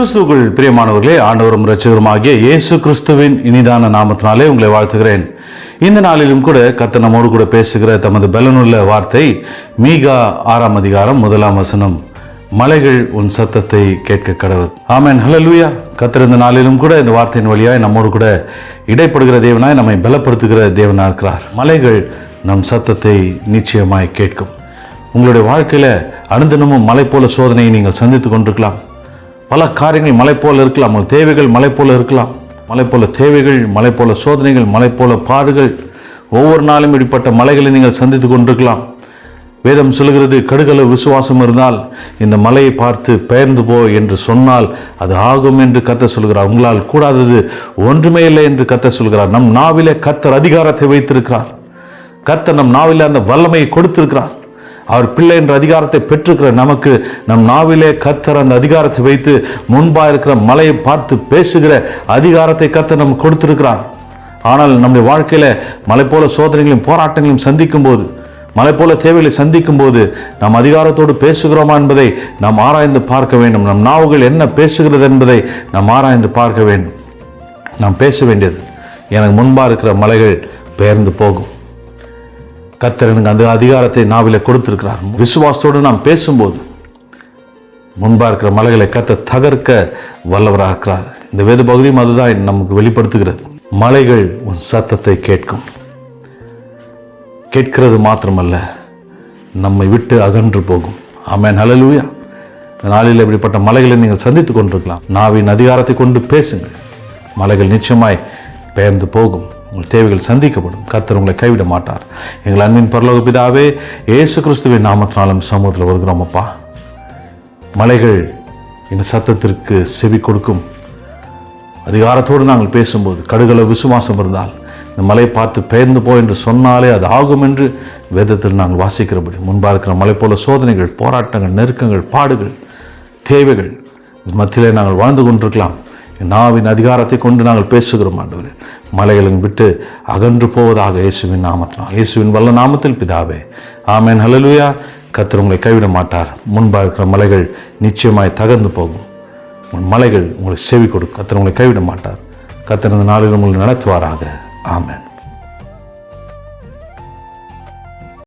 கிறிஸ்துவுக்குள் பிரியமானவர்களே, ஆண்டவரும் இரட்சகருமாகிய இயேசு கிறிஸ்துவின் இனிதான நாமத்தினாலே உங்களை வாழ்த்துகிறேன். இந்த நாளிலும் கூட கர்த்தர் நம்மோடு கூட பேசுகிற தமது பலனுள்ள வார்த்தை மீகா 6ஆம் அதிகாரம் 1ஆம் வசனம். மலைகள் உன் சத்தத்தை கேட்க கடவுள். ஆமென், ஹல்லேலூயா. கர்த்தர் இந்த நாளிலும் கூட இந்த வார்த்தையின் வழியாய் நம்மோடு கூட இடைப்படுகிற தேவனாய் நம்மை பலப்படுத்துகிற தேவனாக இருக்கிறார். மலைகள் நம் சத்தத்தை நிச்சயமாய் கேட்கும். உங்களுடைய வாழ்க்கையில் அனுதினமும் மலை போல சோதனையை நீங்கள் சந்தித்து கொண்டிருக்கலாம். பல காரியங்கள் மலை போல இருக்கலாம். உங்கள் தேவைகள் மலை போல இருக்கலாம். மலை போல தேவைகள், மலை போல சோதனைகள், மலை போல பாடுகள், ஒவ்வொரு நாளும் இப்படிப்பட்ட மலைகளை நீங்கள் சந்தித்து கொண்டிருக்கலாம். வேதம் சொல்கிறது, கடுகளவு விசுவாசம் இருந்தால் இந்த மலையை பார்த்து பெயர்ந்து போ என்று சொன்னால் அது ஆகும் என்று கர்த்தர் சொல்கிறார். உங்களால் கூடாதது ஒன்றுமே இல்லை என்று கர்த்தர் சொல்கிறார். நம் நாவிலே கர்த்தர் அதிகாரத்தை வைத்திருக்கிறார். கர்த்தர் நம் நாவிலே அந்த வல்லமையை கொடுத்திருக்கிறார். அவர் பிள்ளை என்ற அதிகாரத்தை பெற்றிருக்கிற நமக்கு நம் நாவிலே கர்த்தர் அந்த அதிகாரத்தை வைத்து முன்பாக இருக்கிற மலையை பார்த்து பேசுகிற அதிகாரத்தை கர்த்தர் நமக்கு கொடுத்திருக்கிறார். ஆனால் நம்முடைய வாழ்க்கையில மலை போல சோதனைகளையும் போராட்டங்களையும் சந்திக்கும் போது, மலை போல தேவைகளை சந்திக்கும் போது நாம் அதிகாரத்தோடு பேசுகிறோமா என்பதை நாம் ஆராய்ந்து பார்க்க வேண்டும். நம் நாவுகள் என்ன பேசுகிறது என்பதை நாம் ஆராய்ந்து பார்க்க வேண்டும். நாம் பேச வேண்டியது, எனக்கு முன்பாக இருக்கிற மலைகள் பெயர்ந்து போகும். கர்த்தர் எனக்கு அந்த அதிகாரத்தை நாவிலே கொடுத்திருக்கிறார். விசுவாசத்தோடு நாம் பேசும்போது முன்பாக இருக்கிற மலைகளை கர்த்தர் தகர்க்க வல்லவராக இருக்கிறார். இந்த வேத பகுதியும் அதுதான் நமக்கு வெளிப்படுத்துகிறது. மலைகள் உன் சத்தத்தை கேட்கும். கேட்கிறது மாத்திரமல்ல, நம்மை விட்டு அகன்று போகும். ஆமென், ஹல்லேலூயா. இந்த நாளில் இப்படிப்பட்ட மலைகளை நீங்கள் சந்தித்து கொண்டிருக்கலாம். நாவின் அதிகாரத்தை கொண்டு பேசுங்கள். மலைகள் நிச்சயமாய் பெயர்ந்து போகும். உங்கள் தேவைகள் சந்திக்கப்படும். கர்த்தர் உங்களை கைவிட மாட்டார். எங்கள் அன்பின் பரலோக பிதாவே, இயேசு கிறிஸ்துவின் நாமத்தினாலும் சமூகத்தில் வருகிறோம் அப்பா. மலைகள் எங்கள் சத்தத்திற்கு செவி கொடுக்கும். அதிகாரத்தோடு நாங்கள் பேசும்போது கடுகளவு விசுவாசம் இருந்தால் இந்த மலை பார்த்து பெயர்ந்து போ என்று சொன்னாலே அது ஆகும் என்று வேதத்தில் நாங்கள் வாசிக்கிறபடி முன்பாக இருக்கிற மலை போல சோதனைகள், போராட்டங்கள், நெருக்கங்கள், பாடுகள், தேவைகள் மத்தியிலே நாங்கள் வாழ்ந்து கொண்டிருக்கலாம். நாவின் அதிகாரத்தை கொண்டு நாங்கள் பேசுகிறோம் ஆண்டவரே. மலைகளை விட்டு அகன்று போவதாக இயேசுவின் நாமத்தினால், இயேசுவின் வல்ல நாமத்தில் பிதாவே, ஆமென், ஹல்லேலூயா. கர்த்தர் உங்களை கைவிட மாட்டார். முன்பாக இருக்கிற மலைகள் நிச்சயமாய் தகர்ந்து போகும். மலைகள் உங்களுக்கு செவி கொடுக்கும். கர்த்தர் உங்களை கைவிட மாட்டார். கர்த்தர் இந்த நாளில் உங்களை நடத்துவாராக. ஆமென்.